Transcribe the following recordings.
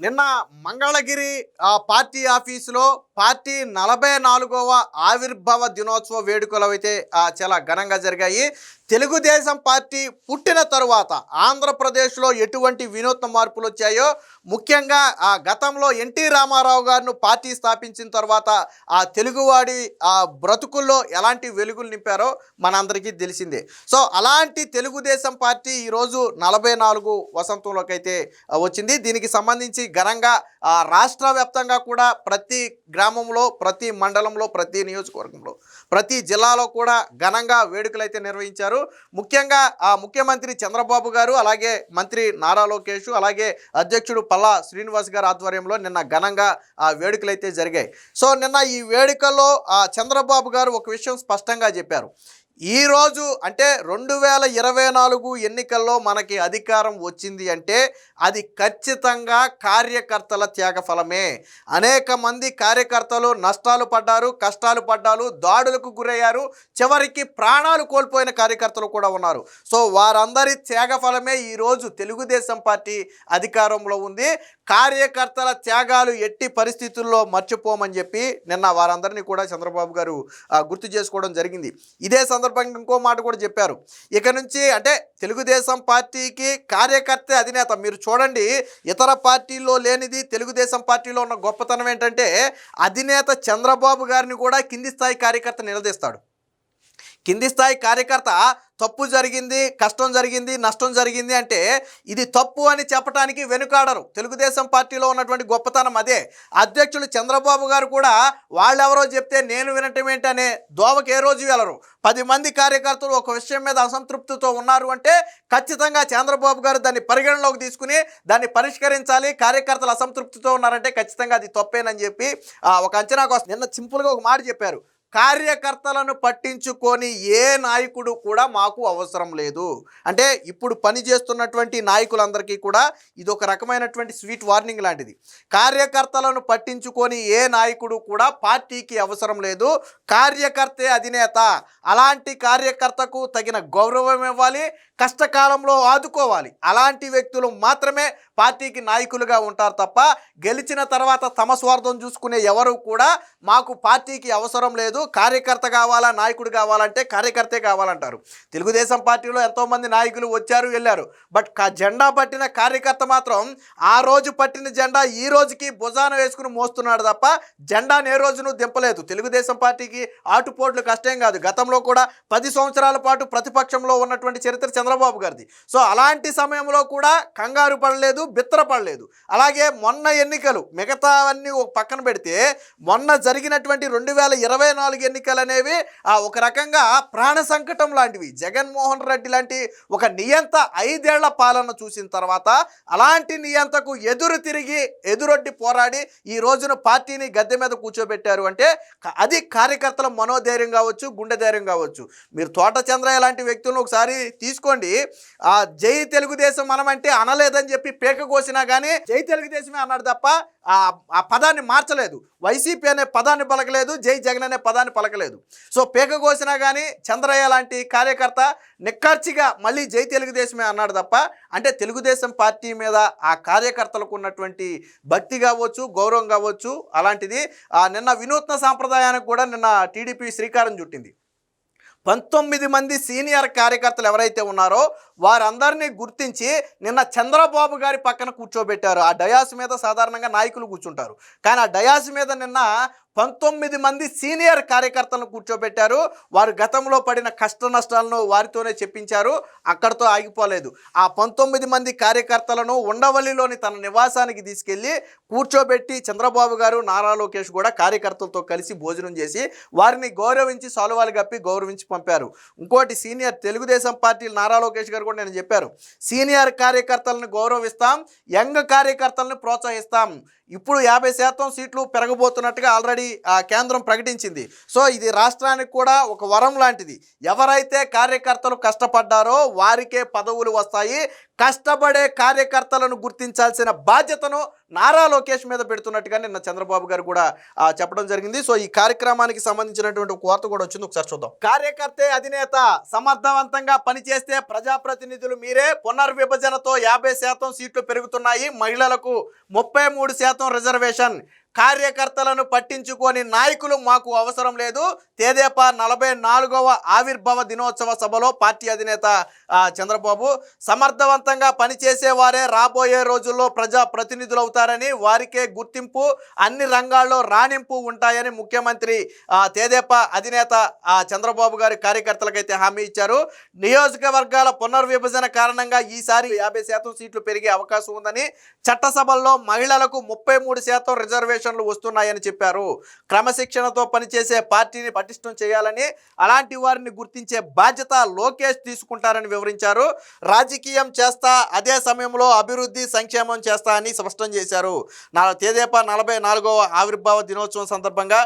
నిన్న మంగళగిరి పార్టీ ఆఫీసులో పార్టీ 44వ ఆవిర్భావ దినోత్సవ వేడుకలు అయితే చాలా ఘనంగా జరిగాయి. తెలుగుదేశం పార్టీ పుట్టిన తరువాత ఆంధ్రప్రదేశ్లో ఎటువంటి వినూత్న మార్పులు వచ్చాయో, ముఖ్యంగా గతంలో ఎన్టీ రామారావు గారిని పార్టీ స్థాపించిన తర్వాత తెలుగువాడి బ్రతుకుల్లో ఎలాంటి వెలుగులు నింపారో మనందరికీ తెలిసిందే. సో అలాంటి తెలుగుదేశం పార్టీ ఈరోజు 44 వసంతంలోకి అయితే వచ్చింది. దీనికి సంబంధించి ఘనంగా రాష్ట్ర వ్యాప్తంగా కూడా ప్రతి గ్రామంలో, ప్రతి మండలంలో, ప్రతి నియోజకవర్గంలో, ప్రతి జిల్లాలో కూడా ఘనంగా వేడుకలు అయితే నిర్వహించారు. ముఖ్యంగా ముఖ్యమంత్రి చంద్రబాబు గారు, అలాగే మంత్రి నారా లోకేష్, అలాగే అధ్యక్షుడు పల్లా శ్రీనివాస్ గారి ఆధ్వర్యంలో నిన్న ఘనంగా వేడుకలు అయితే జరిగాయి. సో నిన్న ఈ వేడుకల్లో చంద్రబాబు గారు ఒక విషయం స్పష్టంగా చెప్పారు. ఈరోజు అంటే 2024 ఎన్నికల్లో మనకి అధికారం వచ్చింది అంటే అది ఖచ్చితంగా కార్యకర్తల త్యాగఫలమే. అనేక మంది కార్యకర్తలు నష్టాలు పడ్డారు, కష్టాలు పడ్డారు, దాడులకు గురయ్యారు, చివరికి ప్రాణాలు కోల్పోయిన కార్యకర్తలు కూడా ఉన్నారు. సో వారందరి త్యాగఫలమే ఈరోజు తెలుగుదేశం పార్టీ అధికారంలో ఉంది. కార్యకర్తల త్యాగాలు ఎట్టి పరిస్థితుల్లో మర్చిపోమని చెప్పి నిన్న వారందరినీ కూడా చంద్రబాబు గారు గుర్తు చేసుకోవడం జరిగింది. ఇదే సందర్భంగా ఇంకో మాట కూడా చెప్పారు. ఇక నుంచి అంటే తెలుగుదేశం పార్టీకి కార్యకర్త అధినేత. మీరు చూడండి, ఇతర పార్టీల్లో లేనిది తెలుగుదేశం పార్టీలో ఉన్న గొప్పతనం ఏంటంటే అధినేత చంద్రబాబు గారిని కూడా కింది స్థాయి కార్యకర్త నిలదీస్తాడు. కింది స్థాయి కార్యకర్త తప్పు జరిగింది, కష్టం జరిగింది, నష్టం జరిగింది అంటే ఇది తప్పు అని చెప్పడానికి వెనుకాడరు. తెలుగుదేశం పార్టీలో ఉన్నటువంటి గొప్పతనం అదే. అధ్యక్షులు చంద్రబాబు గారు కూడా వాళ్ళెవరో చెప్తే నేను వినటం ఏంటనే దోవకి ఏ రోజు వెళ్ళరు. 10 మంది కార్యకర్తలు ఒక విషయం మీద అసంతృప్తితో ఉన్నారు అంటే ఖచ్చితంగా చంద్రబాబు గారు దాన్ని పరిగణలోకి తీసుకుని దాన్ని పరిష్కరించాలి. కార్యకర్తలు అసంతృప్తితో ఉన్నారంటే ఖచ్చితంగా అది తప్పేనని చెప్పి ఒక అంచనాకు వస్తుంది. నిన్న సింపుల్గా ఒక మాట చెప్పారు. కార్యకర్తలను పట్టించుకొని ఏ నాయకుడు కూడా మాకు అవసరం లేదు అంటే ఇప్పుడు పనిచేస్తున్నటువంటి నాయకులందరికీ కూడా ఇది ఒక రకమైనటువంటి స్వీట్ వార్నింగ్ లాంటిది. కార్యకర్తలను పట్టించుకొని ఏ నాయకుడు కూడా పార్టీకి అవసరం లేదు. కార్యకర్తే అధినేత. అలాంటి కార్యకర్తకు తగిన గౌరవం ఇవ్వాలి, కష్టకాలంలో ఆదుకోవాలి. అలాంటి వ్యక్తులు మాత్రమే పార్టీకి నాయకులుగా ఉంటారు తప్ప గెలిచిన తర్వాత తమ స్వార్థం చూసుకునే ఎవరు కూడా మాకు పార్టీకి అవసరం లేదు, కార్యకర్త కావాలా, నాయకుడు కావాలంటే కార్యకర్తే కావాలంటారు. తెలుగుదేశం పార్టీలో ఎంతోమంది నాయకులు వచ్చారు, వెళ్ళారు. బట్ జెండా పట్టిన కార్యకర్త మాత్రం ఆ రోజు పట్టిన జెండా ఈ రోజుకి భుజాన వేసుకుని మోస్తున్నాడు తప్ప జెండాను ఏ రోజును దింపలేదు. తెలుగుదేశం పార్టీకి ఆటుపోట్లు కష్టం కాదు. గతంలో కూడా 10 సంవత్సరాల పాటు ప్రతిపక్షంలో ఉన్నటువంటి చరిత్ర చంద్రబాబు గారిది. సో అలాంటి సమయంలో కూడా కంగారు పడలేదు, బిత్తరపడలేదు. అలాగే మొన్న ఎన్నికలు మిగతావన్నీ ఒక పక్కన పెడితే మొన్న జరిగినటువంటి 2024 ఎన్నికలు అనేవి ఒక రకంగా ప్రాణ సంకటం లాంటివి. జగన్మోహన్ రెడ్డి లాంటి ఒక నియంత 5 ఏళ్ల పాలన చూసిన తర్వాత అలాంటి నియంతకు ఎదురు తిరిగి ఎదురొడ్డి పోరాడి ఈ రోజున పార్టీని గద్దె మీద కూర్చోబెట్టారు అంటే అది కార్యకర్తల మనోధైర్యం కావచ్చు, గుండె ధైర్యం కావచ్చు. మీరు తోట చంద్రయ్య లాంటి వ్యక్తులను ఒకసారి తీసుకోండి. జై తెలుగుదేశం మనమంటే అనలేదని చెప్పి పేక కోసినా కానీ జై తెలుగుదేశమే అన్నాడు తప్ప ఆ పదాన్ని మార్చలేదు. వైసీపీ అనే పదాన్ని పలకలేదు, జై జగన్ అనే పదాన్ని పలకలేదు. సో పేక కోసినా కానీ చంద్రయ్య లాంటి కార్యకర్త నిక్కర్చిగా మళ్ళీ జై తెలుగుదేశమే అన్నాడు తప్ప అంటే తెలుగుదేశం పార్టీ మీద ఆ కార్యకర్తలకు ఉన్నటువంటి భక్తి కావచ్చు, గౌరవం కావచ్చు అలాంటిది. నిన్న వినూత్న సాంప్రదాయానికి కూడా నిన్న టీడీపీ శ్రీకారం చుట్టింది. 19 మంది సీనియర్ కార్యకర్తలు ఎవరైతే ఉన్నారో వారందరినీ గుర్తించి నిన్న చంద్రబాబు గారి పక్కన కూర్చోబెట్టారు. ఆ డయాస్ మీద సాధారణంగా నాయకులు కూర్చుంటారు, కానీ ఆ డయాస్ మీద నిన్న 19 మంది సీనియర్ కార్యకర్తలను కూర్చోబెట్టారు. వారు గతంలో పడిన కష్ట నష్టాలను వారితోనే చెప్పించారు. అక్కడితో ఆగిపోలేదు. ఆ 19 మంది కార్యకర్తలను ఉండవల్లిలోని తన నివాసానికి తీసుకెళ్ళి కూర్చోబెట్టి చంద్రబాబు గారు, నారా లోకేష్ కూడా కార్యకర్తలతో కలిసి భోజనం చేసి వారిని గౌరవించి సాలువాలు కప్పి గౌరవించి పంపారు. ఇంకోటి సీనియర్ తెలుగుదేశం పార్టీ నారా లోకేష్ గారు కూడా నేను చెప్పారు, సీనియర్ కార్యకర్తలను గౌరవిస్తాం, యంగ్ కార్యకర్తలను ప్రోత్సహిస్తాం. ఇప్పుడు 50% సీట్లు పెరగబోతున్నట్టుగా ఆల్రెడీ కేంద్రం ప్రకటించింది. సో ఇది రాష్ట్రానికి కూడా ఒక వరం లాంటిది. ఎవరైతే కార్యకర్తలు కష్టపడ్డారో వారికే పదవులు వస్తాయి. కష్టపడే కార్యకర్తలను గుర్తించాల్సిన బాధ్యతను నారా లోకేష్ మీద పెడుతున్నట్టుగా నిన్న చంద్రబాబు గారు కూడా చెప్పడం జరిగింది. సో ఈ కార్యక్రమానికి సంబంధించినటువంటి ఒక వార్త కూడా వచ్చింది, ఒకసారి చూద్దాం. కార్యకర్తే అధినేత, సమర్థవంతంగా పనిచేస్తే ప్రజాప్రతినిధులు మీరే, పునర్విభజనతో 50% సీట్లు పెరుగుతున్నాయి, మహిళలకు 33% రిజర్వేషన్, కార్యకర్తలను పట్టించుకొని నాయకులు మాకు అవసరం లేదు, తెదేపా 44వ ఆవిర్భావ దినోత్సవ సభలో పార్టీ అధినేత చంద్రబాబు. సమర్థవంతంగా పనిచేసేవారే రాబోయే రోజుల్లో ప్రజా ప్రతినిధులు అవుతారని, వారికే గుర్తింపు, అన్ని రంగాల్లో రాణింపు ఉంటాయని ముఖ్యమంత్రి తెదేపా అధినేత చంద్రబాబు గారి కార్యకర్తలకైతే హామీ ఇచ్చారు. నియోజకవర్గాల పునర్విభజన కారణంగా ఈసారి 50% సీట్లు పెరిగే అవకాశం ఉందని, చట్టసభల్లో మహిళలకు 33% రిజర్వేషన్ వస్తున్నాయని చెప్పారు. క్రమశిక్షణతో పనిచేసే పార్టీని పటిష్టం చేయాలని, అలాంటి వారిని గుర్తించే బాధ్యత లోకేష్ తీసుకుంటారని వివరించారు. రాజకీయం చేస్తా, అదే సమయంలో అభివృద్ధి సంక్షేమం చేస్తా అని స్పష్టం చేశారు. తెదేపా 44వ ఆవిర్భావ దినోత్సవం సందర్భంగా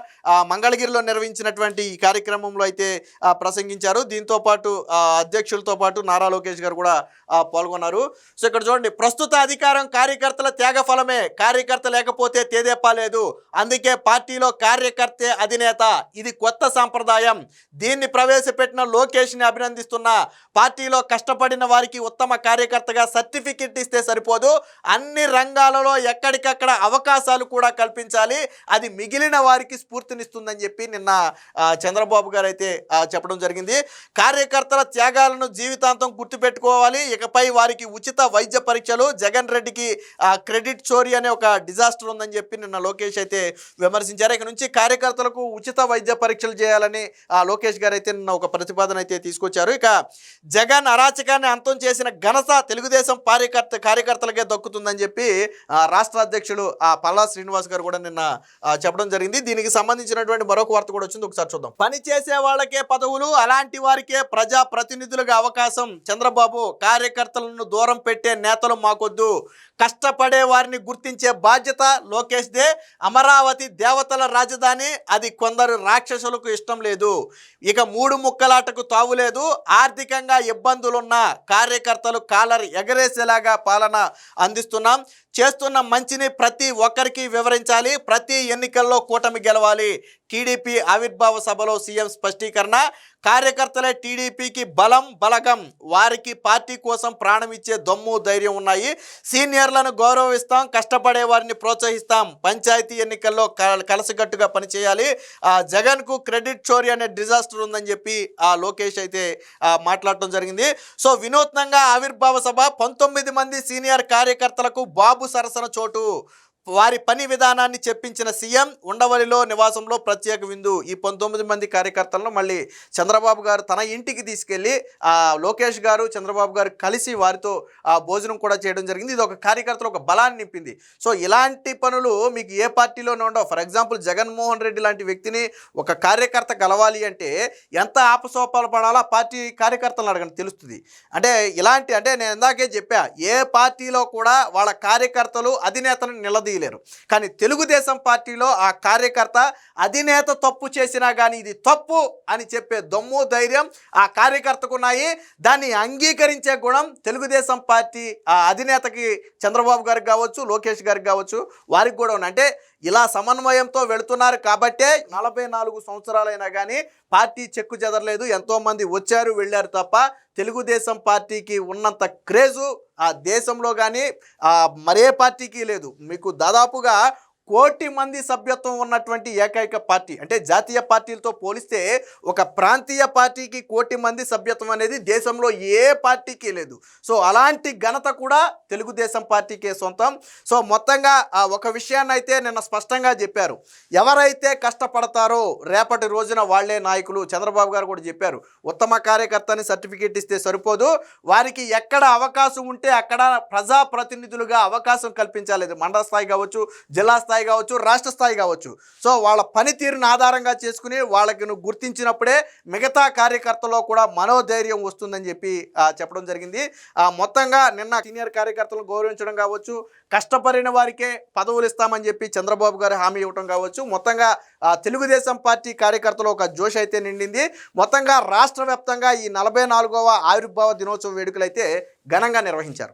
మంగళగిరిలో నిర్వహించినటువంటి ఈ కార్యక్రమంలో అయితే ప్రసంగించారు. దీంతో పాటు అధ్యక్షులతో పాటు నారా లోకేష్ గారు కూడా పాల్గొన్నారు. సో ఇక్కడ చూడండి, ప్రస్తుత అధికారం కార్యకర్తల త్యాగ ఫలమే, కార్యకర్త లేకపోతే తెదేపా లేదు, అందుకే పార్టీలో కార్యకర్తే అధినేత, ఇది కొత్త సాంప్రదాయం, దీన్ని ప్రవేశపెట్టిన లోకేష్ని అభినందిస్తున్నా. పార్టీలో కష్టపడిన వారికి ఉత్తమ కార్యకర్తగా సర్టిఫికెట్ ఇస్తే సరిపోదు, అన్ని రంగాలలో ఎక్కడికక్కడ అవకాశాలు కూడా కల్పించాలి, అది మిగిలిన వారికి స్ఫూర్తినిస్తుందని చెప్పి నిన్న చంద్రబాబు గారు అయితే చెప్పడం జరిగింది. కార్యకర్తల త్యాగాలను జీవితాంతం గుర్తుపెట్టుకోవాలి, ఇకపై వారికి ఉచిత వైద్య పరీక్షలు, జగన్ రెడ్డికి క్రెడిట్ చోరీ అనే ఒక డిజాస్టర్ ఉందని చెప్పి నిన్న లోకేష్ అయితే విమర్శించారు. ఇక నుంచి కార్యకర్తలకు ఉచిత వైద్య పరీక్షలు చేయాలని లోకేష్ గారు అయితే నిన్న ఒక ప్రతిపాదన అయితే తీసుకొచ్చారు. ఇక జగన్ అరాచకాన్ని అంతం చేసిన ఘనత తెలుగుదేశం కార్యకర్తలకే దక్కుతుందని చెప్పి రాష్ట్ర అధ్యక్షులు పల్లా శ్రీనివాస్ గారు కూడా నిన్న చెప్పడం జరిగింది. దీనికి సంబంధించినటువంటి మరొక వార్త కూడా వచ్చింది, ఒకసారి చూద్దాం. పని చేసే వాళ్ళకే పదవులు, అలాంటి వారికే ప్రజా ప్రతినిధులుగా అవకాశం, చంద్రబాబు. కార్యకర్తలను దూరం పెట్టే నేతలు మాకొద్దు, కష్టపడే వారిని గుర్తించే బాధ్యత లోకేష్దే. అమరావతి దేవతల రాజధాని, అది కొందరు రాక్షసులకు ఇష్టం లేదు, ఇక 3 ముక్కలాటకు తావులేదు, ఆర్థికంగా ఇబ్బందులున్న కార్యకర్తలు కాలర్ ఎగరేసేలాగా పాలన అందిస్తున్నాం, చేస్తున్న మంచిని ప్రతి ఒక్కరికి వివరించాలి, ప్రతి ఎన్నికల్లో కూటమి గెలవాలి. టీడీపీ ఆవిర్భావ సభలో సీఎం స్పష్టీకరణ, కార్యకర్తలే టీడీపీకి బలం బలగం, వారికి పార్టీ కోసం ప్రాణం ఇచ్చే దమ్ము ధైర్యం ఉన్నాయి, సీనియర్లను గౌరవిస్తాం, కష్టపడే వారిని ప్రోత్సహిస్తాం, పంచాయతీ ఎన్నికల్లో కలసికట్టుగా పనిచేయాలి, జగన్కు క్రెడిట్ చోరీ అనే డిజాస్టర్ ఉందని చెప్పి లోకేష్ అయితే మాట్లాడటం జరిగింది. సో వినూత్నంగా ఆవిర్భావ సభ, 19 మంది సీనియర్ కార్యకర్తలకు బాబు సరసన చోటు, వారి పని విధానాన్ని చెప్పించిన సీఎం, ఉండవల్లిలో నివాసంలో ప్రత్యేక విందు. ఈ 19 మంది కార్యకర్తలను మళ్ళీ చంద్రబాబు గారు తన ఇంటికి తీసుకెళ్ళి లోకేష్ గారు చంద్రబాబు గారు కలిసి వారితో భోజనం కూడా చేయడం జరిగింది. ఇది ఒక కార్యకర్తలు ఒక బలాన్ని నింపింది. సో ఇలాంటి పనులు మీకు ఏ పార్టీలోనే ఉండవు. ఫర్ ఎగ్జాంపుల్ జగన్మోహన్ రెడ్డి లాంటి వ్యక్తిని ఒక కార్యకర్త కలవాలి అంటే ఎంత ఆపసోపాలు పడాలో పార్టీ కార్యకర్తలను అడగండి, తెలుస్తుంది. అంటే ఇలాంటి, అంటే నేను ఇందాకే చెప్పా, ఏ పార్టీలో కూడా వాళ్ళ కార్యకర్తలు అధినేతను నిలదీ లేరు, కానీ తెలుగుదేశం పార్టీలో ఆ కార్యకర్త అధినేత తప్పు చేసినా కానీ ఇది తప్పు అని చెప్పే దమ్ము ధైర్యం ఆ కార్యకర్తకు ఉన్నాయి. దాన్ని అంగీకరించే గుణం తెలుగుదేశం పార్టీ అధినేతకి చంద్రబాబు గారికి కావచ్చు, లోకేష్ గారికి కావచ్చు, వారికి కూడా ఉన్నాయి. అంటే ఇలా సమన్వయంతో వెళుతున్నారు కాబట్టే 44 సంవత్సరాలైనా కానీ పార్టీ చెక్కు చెదరలేదు. ఎంతోమంది వచ్చారు వెళ్ళారు తప్ప తెలుగుదేశం పార్టీకి ఉన్నంత క్రేజు ఆ దేశంలో కానీ మరే పార్టీకి లేదు. మీకు దాదాపుగా 1 కోటి మంది సభ్యత్వం ఉన్నటువంటి ఏకైక పార్టీ, అంటే జాతీయ పార్టీలతో పోలిస్తే ఒక ప్రాంతీయ పార్టీకి 1 కోటి మంది సభ్యత్వం అనేది దేశంలో ఏ పార్టీకి లేదు. సో అలాంటి ఘనత కూడా తెలుగుదేశం పార్టీకే సొంతం. సో మొత్తంగా ఒక విషయాన్ని అయితే నిన్న స్పష్టంగా చెప్పారు, ఎవరైతే కష్టపడతారో రేపటి రోజున వాళ్లే నాయకులు. చంద్రబాబు గారు కూడా చెప్పారు, ఉత్తమ కార్యకర్తని సర్టిఫికేట్ ఇస్తే సరిపోదు, వారికి ఎక్కడ అవకాశం ఉంటే అక్కడ ప్రజాప్రతినిధులుగా అవకాశం కల్పించాలి. మండల స్థాయి కావచ్చు, జిల్లా స్థాయి కావచ్చు, రాష్ట్ర స్థాయి కావచ్చు. సో వాళ్ళ పనితీరును ఆధారంగా చేసుకుని వాళ్ళకి నువ్వు గుర్తించినప్పుడే మిగతా కార్యకర్తలో కూడా మనోధైర్యం వస్తుందని చెప్పి చెప్పడం జరిగింది. మొత్తంగా నిన్న సీనియర్ కార్యకర్తలను గౌరవించడం కావచ్చు, కష్టపడిన వారికే పదవులు ఇస్తామని చెప్పి చంద్రబాబు గారు హామీ ఇవ్వడం కావచ్చు, మొత్తంగా తెలుగుదేశం పార్టీ కార్యకర్తలు ఒక జోష్ అయితే నిండింది. మొత్తంగా రాష్ట్ర వ్యాప్తంగా ఈ 44వ ఆవిర్భావ దినోత్సవ వేడుకలు అయితే ఘనంగా నిర్వహించారు.